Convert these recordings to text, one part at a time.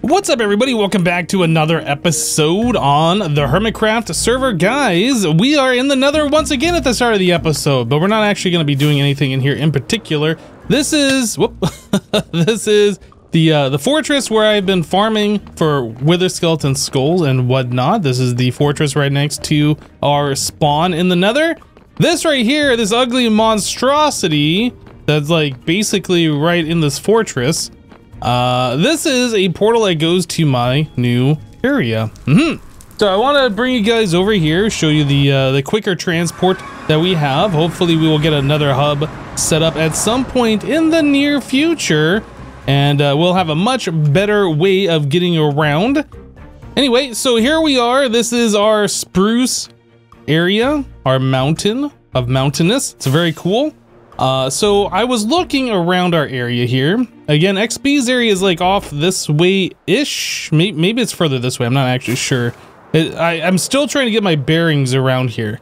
What's up, everybody? Welcome back to another episode on the HermitCraft server. Guys, we are in the Nether once again at the start of the episode, but we're not actually going to be doing anything in here in particular. This is this is the fortress where I've been farming for wither skeleton skulls and whatnot. This is the fortress right next to our spawn in the Nether. This right here, this ugly monstrosity that's like basically right in this fortress. This is a portal that goes to my new area. So I want to bring you guys over here, show you the quicker transport that we have. Hopefully we will get another hub set up at some point in the near future, and we'll have a much better way of getting around. Anyway, so here we are. This is our Spruce Area, our mountain of mountainous. It's very cool. So I was looking around our area here. Again, XB's area is like off this way-ish. Maybe it's further this way. I'm not actually sure. I'm still trying to get my bearings around here.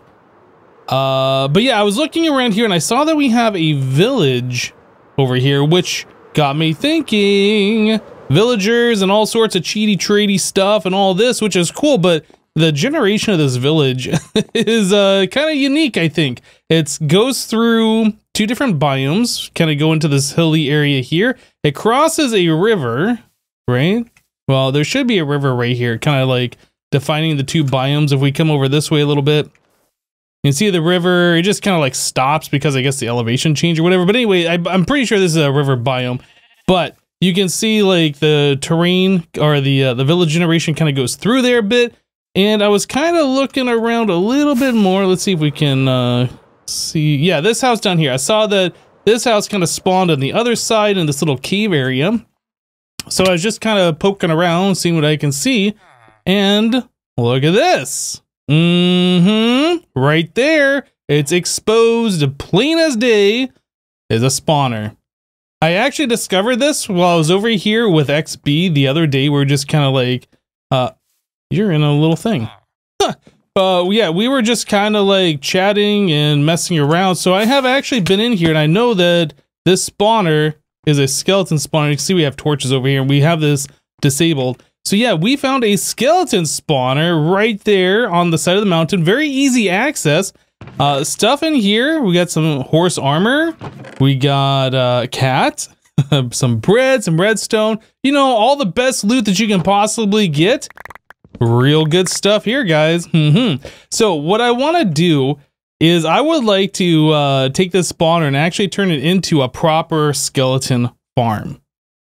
But yeah, I was looking around here and I saw that we have a village over here, which got me thinking. Villagers and all sorts of cheaty tradey stuff and all this, which is cool, but the generation of this village is kind of unique, I think. It goes through two different biomes, kind of go into this hilly area here. It crosses a river, right? Well, there should be a river right here, kind of like defining the two biomes. If we come over this way a little bit, you can see the river. It just kind of like stops because I guess the elevation changed or whatever. But anyway, I'm pretty sure this is a river biome. But you can see like the terrain or the village generation kind of goes through there a bit. And I was kind of looking around a little bit more. Let's see if we can see. Yeah, this house down here. I saw that this house kind of spawned on the other side in this little cave area. So I was just kind of poking around, seeing what I can see. And look at this. Right there. It's exposed, plain as day, is a spawner. I actually discovered this while I was over here with XB the other day. We were just kind of like, you're in a little thing. Yeah, we were just kind of like chatting and messing around. So I have actually been in here and I know that this spawner is a skeleton spawner. You can see we have torches over here and we have this disabled. So yeah, we found a skeleton spawner right there on the side of the mountain. Very easy access. Stuff in here. We got some horse armor. We got a cat, some bread, some redstone. You know, all the best loot that you can possibly get. Real good stuff here, guys. So what I want to do is I would like to take this spawner and actually turn it into a proper skeleton farm.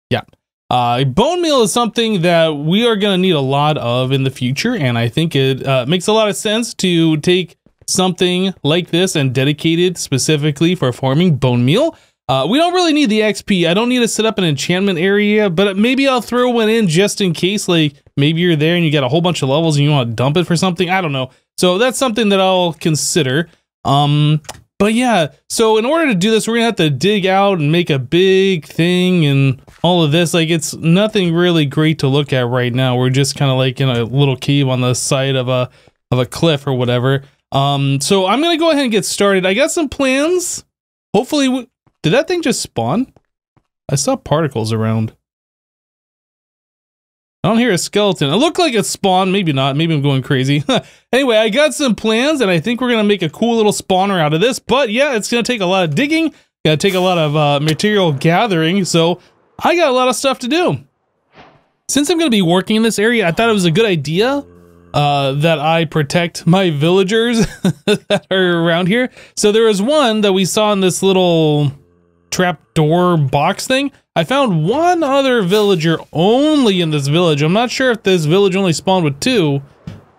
Yeah. Bone meal is something that we are going to need a lot of in the future, and I think it makes a lot of sense to take something like this and dedicate it specifically for farming bone meal. We don't really need the XP. I don't need to set up an enchantment area, but maybe I'll throw one in just in case, like maybe you're there and you got a whole bunch of levels and you want to dump it for something. I don't know. So that's something that I'll consider. But yeah, so in order to do this, we're gonna have to dig out and make a big thing and all of this. Like, it's nothing really great to look at right now. We're just kind of like in a little cave on the side of a cliff or whatever. So I'm gonna go ahead and get started. I got some plans. Hopefully, did that thing just spawn? I saw particles around. I don't hear a skeleton. It looked like it spawned. Maybe not. Maybe I'm going crazy. Anyway, I got some plans, and I think we're going to make a cool little spawner out of this. But yeah, it's going to take a lot of digging. Going to take a lot of material gathering. So I got a lot of stuff to do. Since I'm going to be working in this area, I thought it was a good idea that I protect my villagers that are around here. So there was one that we saw in this little trapdoor box thing. I found one other villager only in this village. I'm not sure if this village only spawned with two,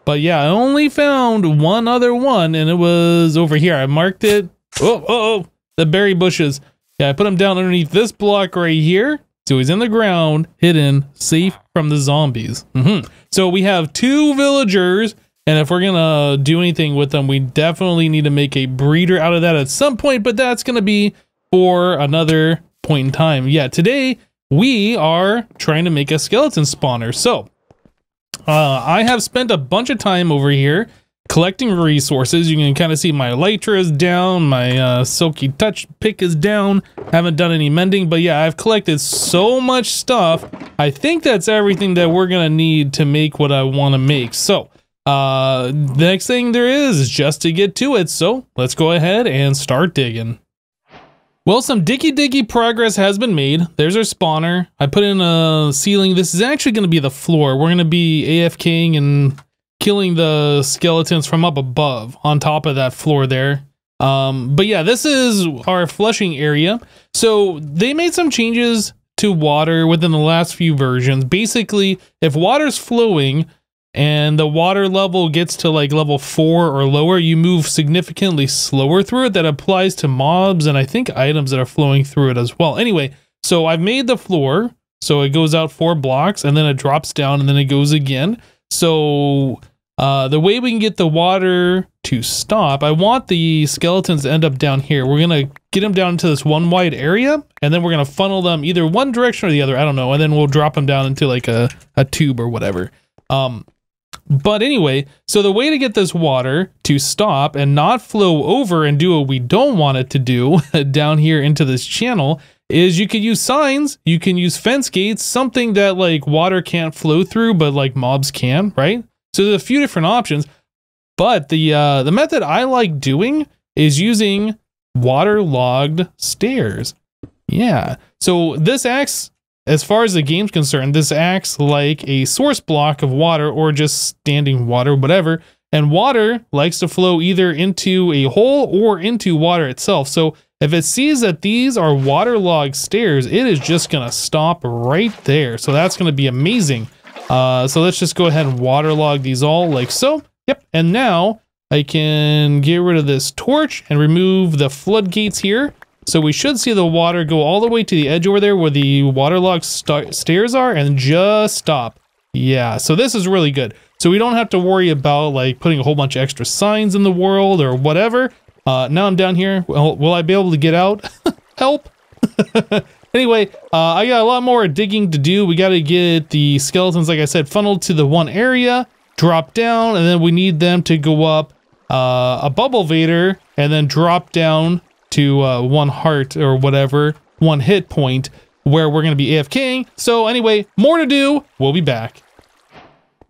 but yeah, I only found one other one, and it was over here. I marked it. Oh, the berry bushes. Yeah, I put him down underneath this block right here. So he's in the ground, hidden, safe from the zombies. So we have two villagers, and if we're gonna do anything with them, we definitely need to make a breeder out of that at some point, but that's gonna be for another point in time. Yeah, today we are trying to make a skeleton spawner. So I have spent a bunch of time over here collecting resources. You can kind of see my elytra is down, my silky touch pick is down. Haven't done any mending, but yeah, I've collected so much stuff I think that's everything that we're gonna need to make what I want to make. So the next thing there is just to get to it. So let's go ahead and start digging. Well, some diggy progress has been made. There's our spawner. I put in a ceiling. This is actually going to be the floor. We're going to be AFKing and killing the skeletons from up above on top of that floor there. But yeah, this is our flushing area. So they made some changes to water within the last few versions. Basically, if water's flowing and the water level gets to like level 4 or lower, you move significantly slower through it. That applies to mobs and I think items that are flowing through it as well. Anyway, so I've made the floor so it goes out 4 blocks and then it drops down and then it goes again. So the way we can get the water to stop, I want the skeletons to end up down here. We're gonna get them down into this one wide area and then we're gonna funnel them either one direction or the other, I don't know, and then we'll drop them down into like a tube or whatever. But anyway, so the way to get this water to stop and not flow over and do what we don't want it to do down here into this channel is you can use signs, you can use fence gates, something that like water can't flow through, but like mobs can, right? So there's a few different options, but the method I like doing is using waterlogged stairs. Yeah, so this acts, as far as the game's concerned, this acts like a source block of water or just standing water, whatever. And water likes to flow either into a hole or into water itself. So if it sees that these are waterlogged stairs, it is just gonna stop right there. So that's gonna be amazing. So let's just go ahead and waterlog these all like so. Yep, and now I can get rid of this torch and remove the floodgates here. So we should see the water go all the way to the edge over there where the waterlogged stairs are and just stop. Yeah, so this is really good. So we don't have to worry about like putting a whole bunch of extra signs in the world or whatever. Now I'm down here. Well, will I be able to get out? Help! Anyway, I got a lot more digging to do. We got to get the skeletons, like I said, funneled to the one area, drop down, and then we need them to go up a bubble vader and then drop down to 1 heart or whatever, 1 hit point where we're going to be AFKing. So anyway, more to do. We'll be back.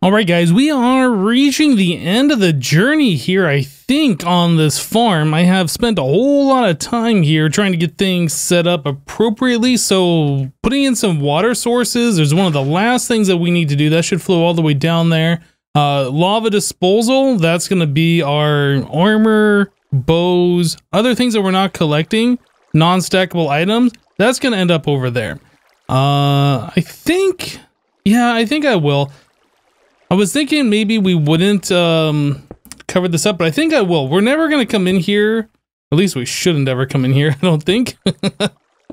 All right, guys, we are reaching the end of the journey here, I think, on this farm. I have spent a whole lot of time here trying to get things set up appropriately. So putting in some water sources is one of the last things that we need to do. That should flow all the way down there. Lava disposal, that's going to be our armor, bows, other things that we're not collecting, non-stackable items, that's going to end up over there. I think I will. I was thinking maybe we wouldn't cover this up, but I think I will. We're never going to come in here. At least we shouldn't ever come in here, I don't think.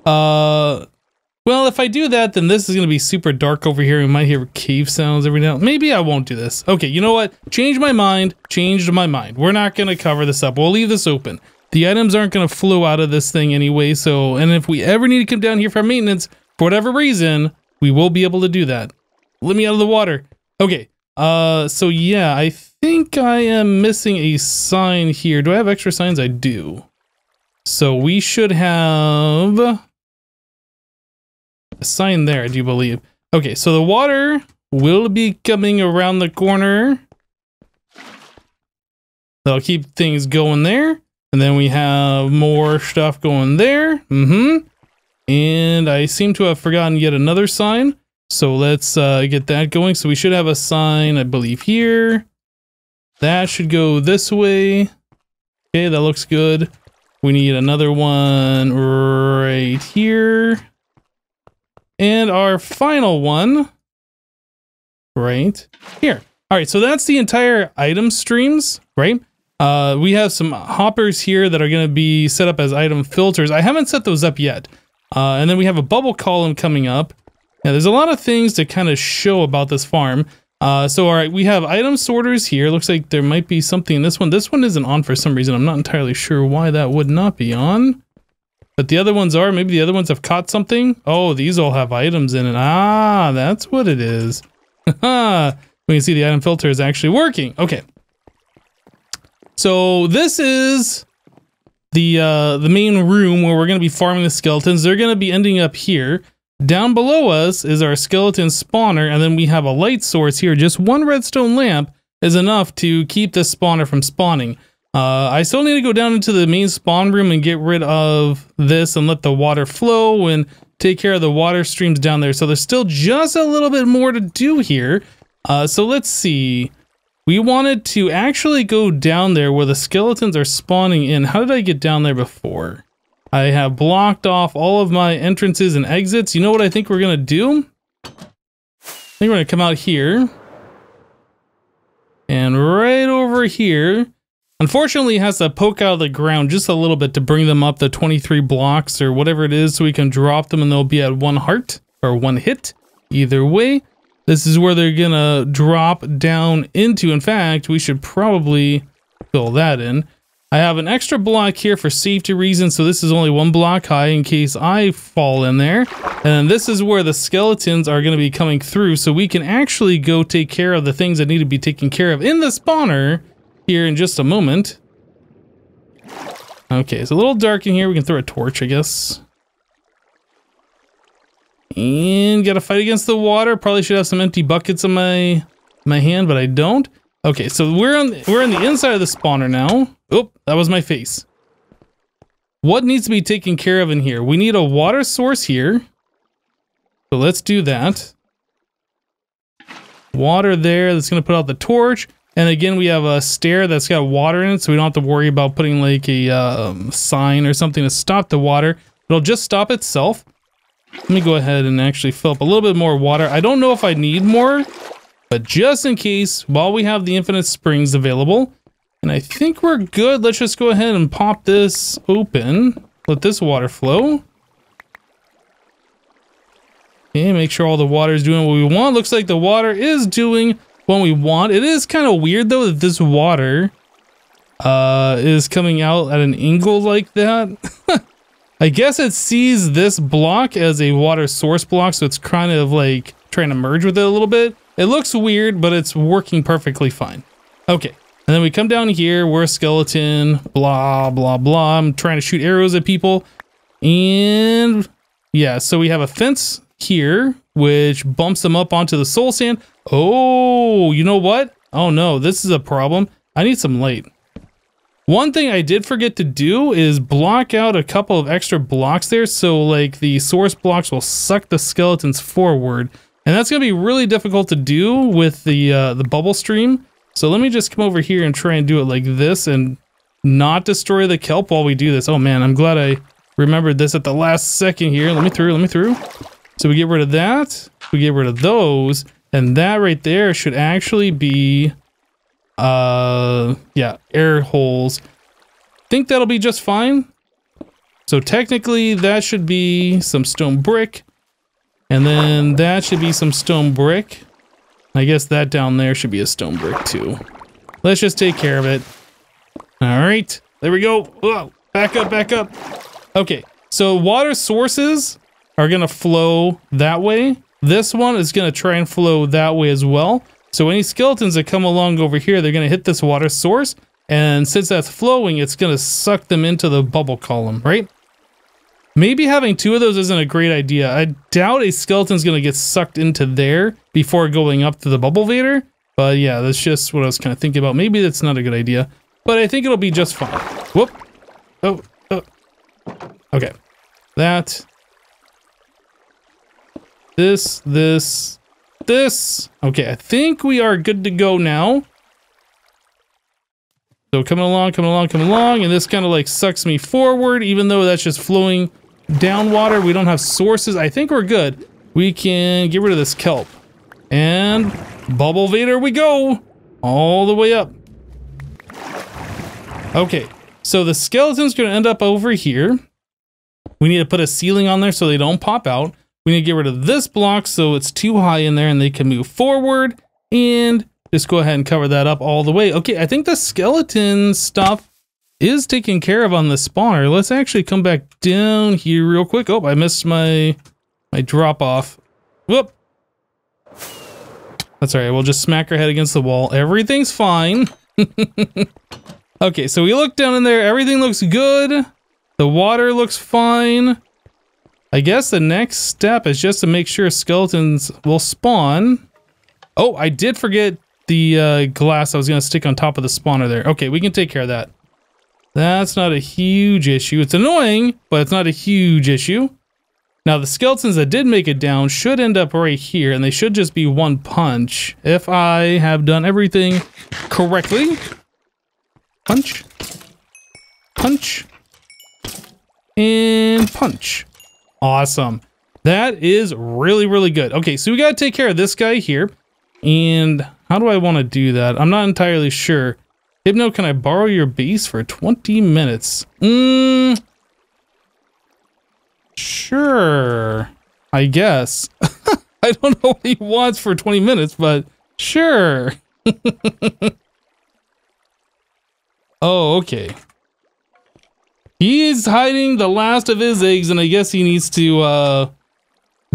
Well, if I do that, then this is going to be super dark over here. We might hear cave sounds every now. Maybe I won't do this. Okay, you know what? Changed my mind. We're not going to cover this up. We'll leave this open. The items aren't going to flow out of this thing anyway. So, and if we ever need to come down here for maintenance, for whatever reason, we will be able to do that. Let me out of the water. Okay. So yeah, I think I am missing a sign here. Do I have extra signs? I do. So we should have a sign there, I do believe. Okay, so the water will be coming around the corner. That'll keep things going there. And then we have more stuff going there. And I seem to have forgotten yet another sign. So let's get that going. So we should have a sign, I believe, here. That should go this way. Okay, that looks good. We need another one right here. And our final one right here. All right, so that's the entire item streams, right? We have some hoppers here that are going to be set up as item filters. I haven't set those up yet. And then we have a bubble column coming up. Yeah, there's a lot of things to kind of show about this farm. So, all right, we have item sorters here. Looks like there might be something in this one. This one isn't on for some reason. I'm not entirely sure why that would not be on. But the other ones are. Maybe the other ones have caught something. Oh, these all have items in it. Ah, that's what it is. We can see the item filter is actually working. Okay. So this is the main room where we're going to be farming the skeletons. They're going to be ending up here. Down below us is our skeleton spawner, and then we have a light source here. Just one redstone lamp is enough to keep this spawner from spawning. I still need to go down into the main spawn room and get rid of this and let the water flow and take care of the water streams down there. So there's still just a little bit more to do here. So let's see. We wanted to actually go down there where the skeletons are spawning in. How did I get down there before? I have blocked off all of my entrances and exits. You know what I think we're going to do? I think we're going to come out here. And right over here. Unfortunately, it has to poke out of the ground just a little bit to bring them up the 23 blocks or whatever it is so we can drop them and they'll be at 1 heart or 1 hit. Either way, this is where they're gonna drop down into. In fact, we should probably fill that in. I have an extra block here for safety reasons, so this is only 1 block high in case I fall in there. And this is where the skeletons are gonna be coming through, so we can actually go take care of the things that need to be taken care of in the spawner here in just a moment. Okay, it's a little dark in here. We can throw a torch, I guess. And gotta fight against the water. Probably should have some empty buckets in my hand, but I don't. Okay, so we're on the inside of the spawner now. Oh, that was my face. What needs to be taken care of in here? We need a water source here. So let's do that. Water there. That's gonna put out the torch. And again, we have a stair that's got water in it, so we don't have to worry about putting like a sign or something to stop the water. It'll just stop itself. Let me go ahead and actually fill up a little bit more water. I don't know if I need more, but just in case, while we have the infinite springs available, and I think we're good. Let's just go ahead and pop this open. Let this water flow. Okay, make sure all the water is doing what we want. Looks like the water is doing what we want. It is kind of weird though that this water is coming out at an angle like that. I guess it sees this block as a water source block, so it's kind of like trying to merge with it a little bit. It looks weird, but it's working perfectly fine. Okay, and then we come down here, we're a skeleton, blah, blah, blah. I'm trying to shoot arrows at people. And yeah, so we have a fence here, which bumps them up onto the soul sand. Oh, you know what? Oh no, this is a problem. I need some light. One thing I did forget to do is block out a couple of extra blocks there, so like the source blocks will suck the skeletons forward. And that's gonna be really difficult to do with the bubble stream. So let me just come over here and try and do it like this and not destroy the kelp while we do this. Oh man, I'm glad I remembered this at the last second here. Let me through. So we get rid of that, we get rid of those, and that right there should actually be, yeah, air holes. Think that'll be just fine. So technically that should be some stone brick, and then that should be some stone brick. I guess that down there should be a stone brick too. Let's just take care of it. All right, there we go. Whoa, back up. Okay, so water sources are gonna flow that way. This one is gonna try and flow that way as well. So any skeletons that come along over here, they're gonna hit this water source, and since that's flowing, it's gonna suck them into the bubble column, right? Maybe having 2 of those isn't a great idea. I doubt a skeleton's gonna get sucked into there before going up to the bubble vader. But yeah, that's just what I was kind of thinking about. Maybe that's not a good idea, but I think it'll be just fine. Whoop. Oh. Okay. That. This. Okay, I think we are good to go now. So coming along, and this kind of like sucks me forward, even though that's just flowing down water. We don't have sources. I think we're good. We can get rid of this kelp. And bubble vader we go! All the way up. Okay, so the skeleton's gonna end up over here. We need to put a ceiling on there so they don't pop out. We need to get rid of this block so it's too high in there and they can move forward, and just go ahead and cover that up all the way. Okay, I think the skeleton stuff is taken care of on the spawner. Let's actually come back down here real quick. Oh, I missed my drop off. Whoop. That's all right. We'll just smack our head against the wall. Everything's fine. Okay, so we look down in there. Everything looks good. The water looks fine. I guess the next step is just to make sure skeletons will spawn. Oh, I did forget the glass I was going to stick on top of the spawner there. Okay, we can take care of that. That's not a huge issue. It's annoying, but it's not a huge issue. Now, the skeletons that did make it down should end up right here, and they should just be one punch if I have done everything correctly. Punch. Punch. And punch. Awesome. That is really, really good. Okay, so we got to take care of this guy here. And how do I want to do that? I'm not entirely sure. Hypno, can I borrow your base for 20 minutes? Sure. I guess. I don't know what he wants for 20 minutes, but sure. Oh, okay. He's hiding the last of his eggs, and I guess he needs to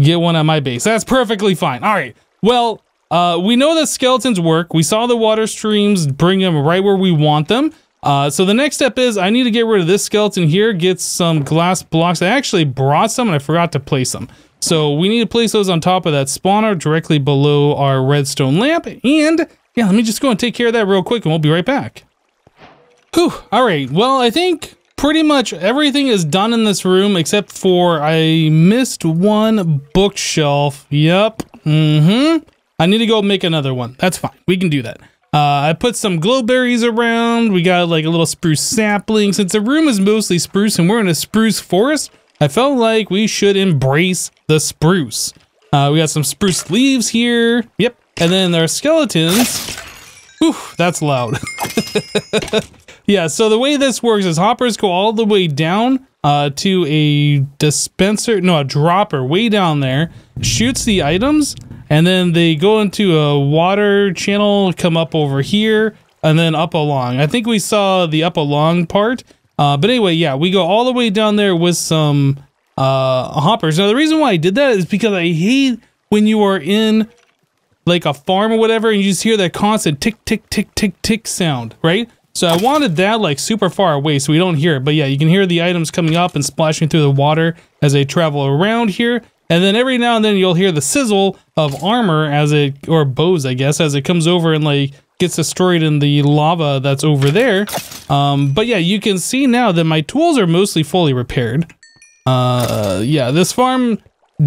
get one at my base. That's perfectly fine. All right. Well, we know that skeletons work. We saw the water streams bring them right where we want them. So the next step is I need to get rid of this skeleton here, get some glass blocks. I actually brought some and I forgot to place them. So we need to place those on top of that spawner directly below our redstone lamp. And yeah, let me just go and take care of that real quick and we'll be right back. Whew. All right. Well, I think pretty much everything is done in this room except for I missed one bookshelf. Yep. I need to go make another one. That's fine. We can do that. I put some glowberries around. We got like a little spruce sapling. Since the room is mostly spruce and we're in a spruce forest, I felt like we should embrace the spruce. We got some spruce leaves here. Yep. And then there are skeletons. Whew, that's loud. Yeah, so the way this works is hoppers go all the way down to a dispenser, no, a dropper way down there, shoots the items, and then they go into a water channel, come up over here, and then up along. I think we saw the up along part. But anyway, yeah, we go all the way down there with some hoppers. Now, the reason why I did that is because I hate when you are in like a farm or whatever, and you just hear that constant tick, tick, tick, tick, tick sound, right? So I wanted that like super far away so we don't hear it. But yeah, you can hear the items coming up and splashing through the water as they travel around here. And then every now and then you'll hear the sizzle of armor as it, or bows, I guess, as it comes over and like gets destroyed in the lava that's over there. But yeah, you can see now that my tools are mostly fully repaired. Yeah, this farm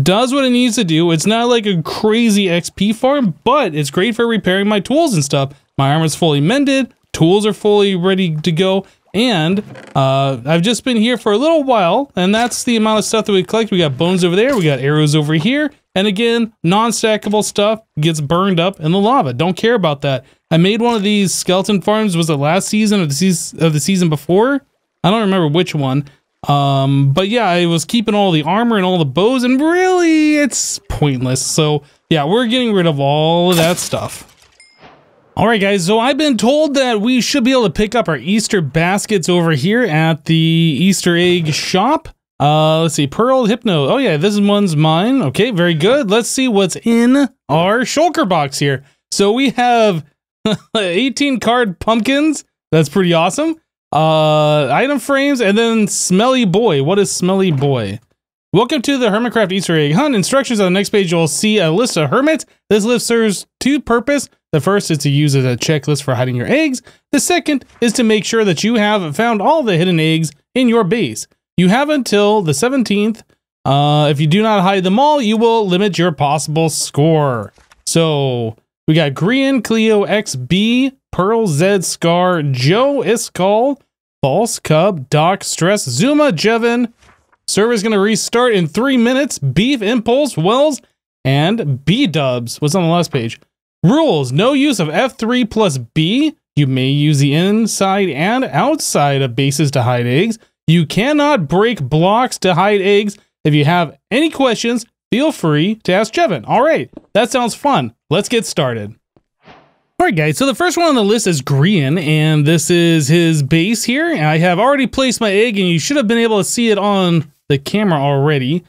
does what it needs to do. It's not like a crazy XP farm, but it's great for repairing my tools and stuff. My armor's fully mended. Tools are fully ready to go, and I've just been here for a little while, and that's the amount of stuff that we collect. We got bones over there, we got arrows over here, and again, non-stackable stuff gets burned up in the lava. Don't care about that. I made one of these skeleton farms, was it last season or the season before? I don't remember which one. But yeah, I was keeping all the armor and all the bows, and really, it's pointless. So yeah, we're getting rid of all of that stuff. All right, guys, so I've been told that we should be able to pick up our Easter baskets over here at the Easter egg shop. Let's see, Pearl, Hypno. Oh yeah, this one's mine. Okay, very good. Let's see what's in our shulker box here. So we have 18 card pumpkins. That's pretty awesome. Item frames, and then Smelly Boy. What is Smelly Boy? Welcome to the HermitCraft Easter egg hunt. Instructions on the next page, you'll see a list of hermits. This list serves two purposes. The first is to use as a checklist for hiding your eggs. The second is to make sure that you have found all the hidden eggs in your base. You have until the 17th. If you do not hide them all, you will limit your possible score. So we got Grian, Cleo, XB, Pearl, Zed, Scar, Joe, Iskall, False Cub, Doc, Stress, Zuma, Jevin. Server's gonna restart in 3 minutes. Beef, Impulse, Wells, and Bdubs. What's on the last page? Rules: no use of F3 plus B. You may use the inside and outside of bases to hide eggs. You cannot break blocks to hide eggs. If you have any questions, feel free to ask Jevin. All right, that sounds fun. Let's get started. All right, guys, so the first one on the list is Grian, and this is his base here. I have already placed my egg, and you should have been able to see it on the camera already.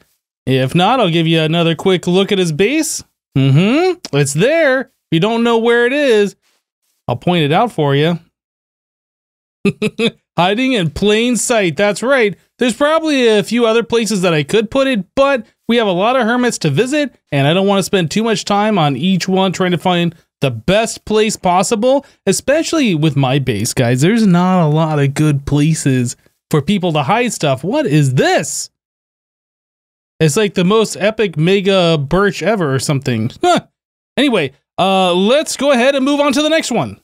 If not, I'll give you another quick look at his base. It's there. If you don't know where it is, I'll point it out for you. Hiding in plain sight. That's right. There's probably a few other places that I could put it, but we have a lot of hermits to visit, and I don't want to spend too much time on each one trying to find the best place possible, especially with my base, guys. There's not a lot of good places for people to hide stuff. What is this? It's like the most epic mega birch ever or something. Huh. Anyway, let's go ahead and move on to the next one.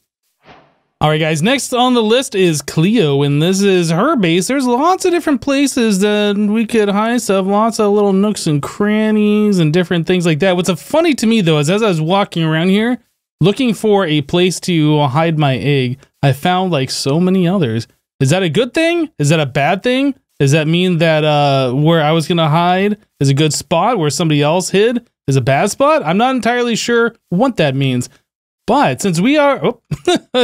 All right, guys, next on the list is Cleo, and this is her base. There's lots of different places that we could hide stuff, lots of little nooks and crannies and different things like that. What's funny to me, though, is as I was walking around here, looking for a place to hide my egg, I found like so many others. Is that a good thing? Is that a bad thing? Does that mean that where I was going to hide is a good spot, where somebody else hid is a bad spot? I'm not entirely sure what that means. But since we are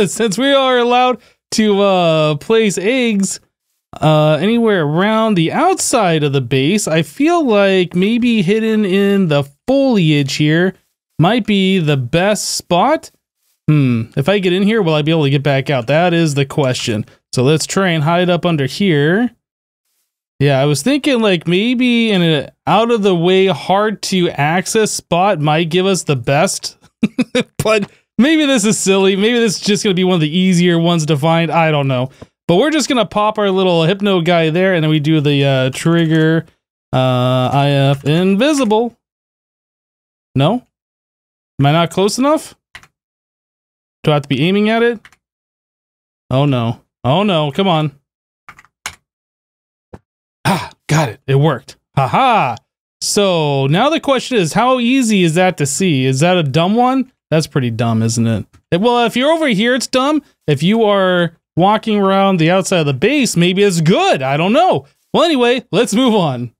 since we are allowed to place eggs anywhere around the outside of the base, I feel like maybe hidden in the foliage here might be the best spot. If I get in here, will I be able to get back out? That is the question. So let's try and hide up under here. Yeah, I was thinking like maybe in an out of the way, hard to access spot might give us the best. But maybe this is silly. Maybe this is just going to be one of the easier ones to find. I don't know. But we're just going to pop our little hypno guy there, and then we do the trigger IF invisible. No? Am I not close enough? Do I have to be aiming at it? Oh no. Oh no, come on. Ah, got it. It worked. Haha. So now the question is, how easy is that to see? Is that a dumb one? That's pretty dumb, isn't it? Well, if you're over here, it's dumb. If you are walking around the outside of the base, maybe it's good. I don't know. Well, anyway, let's move on.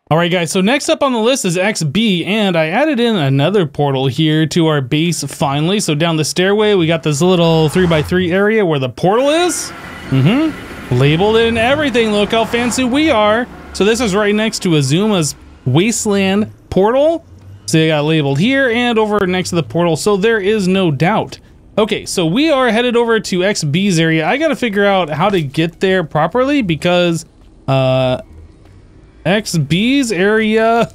All right, guys. So next up on the list is XB, and I added in another portal here to our base finally. So down the stairway, we got this little 3x3 area where the portal is. Labeled and everything. Look how fancy we are. So this is right next to Azuma's Wasteland portal. So they got labeled here and over next to the portal, so there is no doubt. Okay, so we are headed over to XB's area. I gotta figure out how to get there properly because XB's area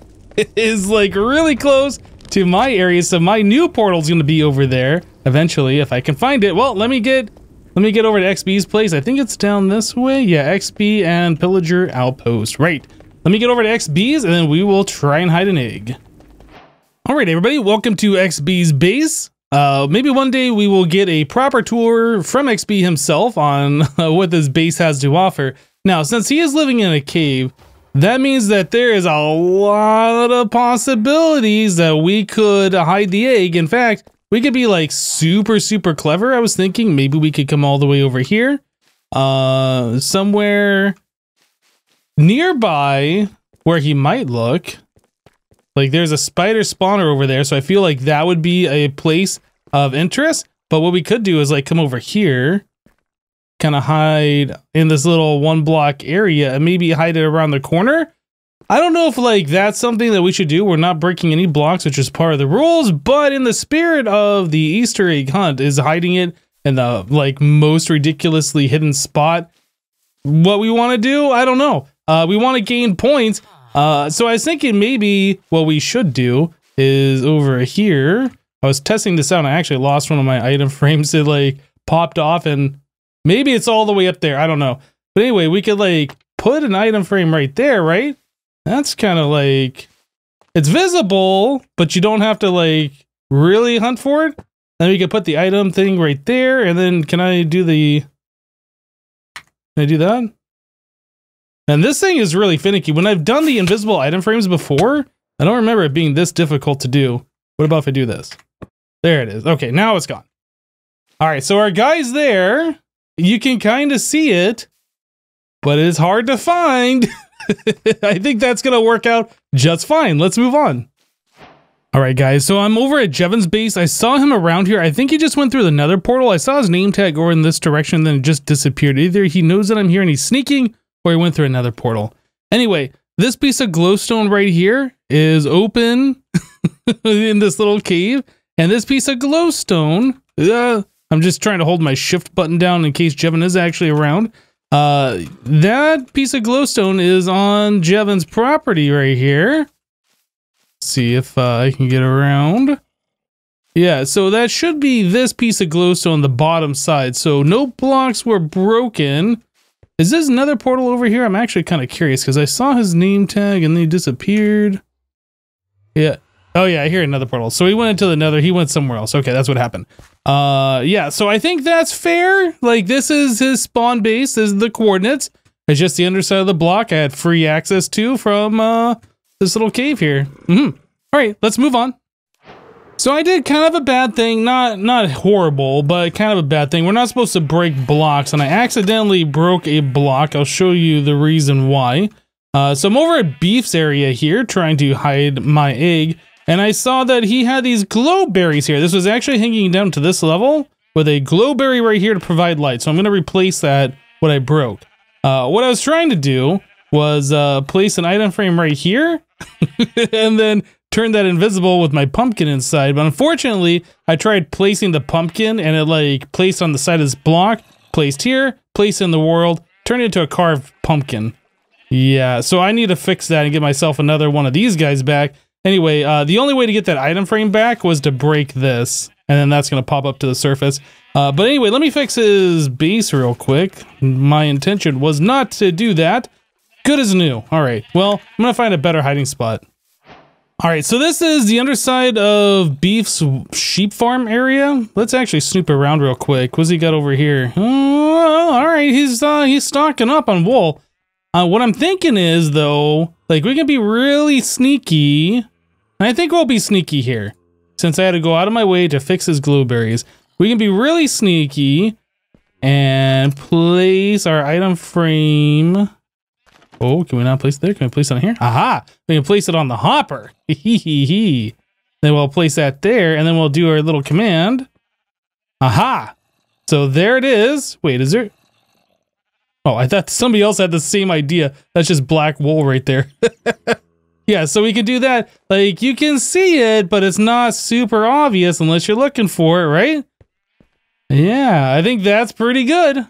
is like really close to my area, so my new portal is gonna be over there eventually if I can find it. Well, let me get over to XB's place. I think it's down this way. Yeah, XB and Pillager Outpost. Right. Let me get over to XB's and then we will try and hide an egg. All right, everybody, welcome to XB's base. Maybe one day we will get a proper tour from XB himself on what this base has to offer. Now, since he is living in a cave, that means that there is a lot of possibilities that we could hide the egg. In fact, we could be like super, super clever. I was thinking maybe we could come all the way over here, somewhere nearby where he might look. Like there's a spider spawner over there, so I feel like that would be a place of interest. But what we could do is like come over here, kind of hide in this little 1 block area and maybe hide it around the corner. I don't know if like that's something that we should do. We're not breaking any blocks, which is part of the rules, but in the spirit of the Easter egg hunt is hiding it in the like most ridiculously hidden spot. What we want to do, I don't know. We want to gain points. So I was thinking maybe what we should do is over here. I was testing this out and I actually lost one of my item frames. It like popped off and maybe it's all the way up there. I don't know. But anyway, we could like put an item frame right there, right? That's kind of like, it's visible, but you don't have to like really hunt for it. Then we could put the item thing right there. And then can I do that? And this thing is really finicky. When I've done the invisible item frames before, I don't remember it being this difficult to do. What about if I do this? There it is. Okay, now it's gone. All right, so our guy's there. You can kind of see it, but it's hard to find. I think that's going to work out just fine. Let's move on. All right, guys, so I'm over at Jevin's base. I saw him around here. I think he just went through the nether portal. I saw his name tag go in this direction, then it just disappeared. Either he knows that I'm here and he's sneaking, or he went through another portal. Anyway, this piece of glowstone right here is open in this little cave. And this piece of glowstone, I'm just trying to hold my shift button down in case Jevin is actually around. That piece of glowstone is on iJevin's property right here. See if I can get around. Yeah, so that should be this piece of glowstone on the bottom side. So no blocks were broken. Is this another portal over here? I'm actually kind of curious because I saw his name tag and then he disappeared. Yeah. Oh yeah, I hear another portal. So he went into the nether. He went somewhere else. Okay, that's what happened. Yeah, so I think that's fair. Like, this is his spawn base. This is the coordinates. It's just the underside of the block I had free access to from this little cave here. All right, let's move on. So I did kind of a bad thing, not horrible, but kind of a bad thing. We're not supposed to break blocks, and I accidentally broke a block. I'll show you the reason why. So I'm over at Beef's area here, trying to hide my egg, and I saw that he had these glow berries here. This was actually hanging down to this level with a glow berry right here to provide light. So I'm going to replace that, what I broke. What I was trying to do was place an item frame right here, and then turn that invisible with my pumpkin inside. But unfortunately, I tried placing the pumpkin and it like placed on the side of this block, placed here, placed in the world, turned it into a carved pumpkin. Yeah, so I need to fix that and get myself another one of these guys back. Anyway, the only way to get that item frame back was to break this, and then that's going to pop up to the surface. But anyway, let me fix his base real quick. My intention was not to do that. Good as new. All right, well, I'm going to find a better hiding spot. All right, so this is the underside of Beef's sheep farm area. Let's actually snoop around real quick. What's he got over here? Oh, all right, he's stocking up on wool. What I'm thinking is, though, like, we can be really sneaky. And I think we'll be sneaky here, since I had to go out of my way to fix his glowberries. We can be really sneaky and place our item frame. Oh, can we not place it there? Can we place it on here? Aha! We can place it on the hopper. Then we'll place that there, and then we'll do our little command. Aha! So there it is. Wait, is there... Oh, I thought somebody else had the same idea. That's just black wool right there. Yeah, so we can do that. Like, you can see it, but it's not super obvious unless you're looking for it, right? Yeah, I think that's pretty good.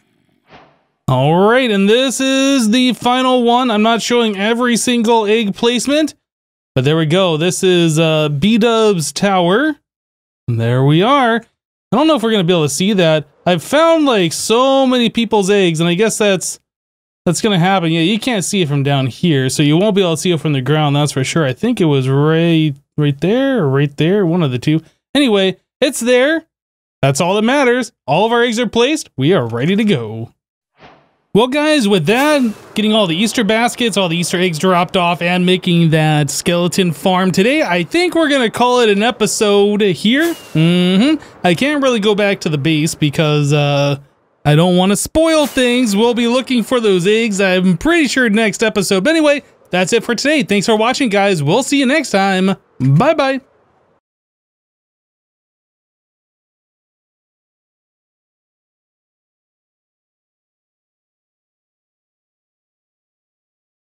All right, and this is the final one. I'm not showing every single egg placement, but there we go. This is Bdubs tower. And there we are. I don't know if we're going to be able to see that. I've found like so many people's eggs, and I guess that's going to happen. Yeah, you can't see it from down here, so you won't be able to see it from the ground, that's for sure. I think it was right there or right there, one of the two. Anyway, it's there. That's all that matters. All of our eggs are placed. We are ready to go. Well, guys, with that, getting all the Easter baskets, all the Easter eggs dropped off, and making that skeleton farm today, I think we're going to call it an episode here. I can't really go back to the base because I don't want to spoil things. We'll be looking for those eggs, I'm pretty sure, next episode. But anyway, that's it for today. Thanks for watching, guys. We'll see you next time. Bye-bye.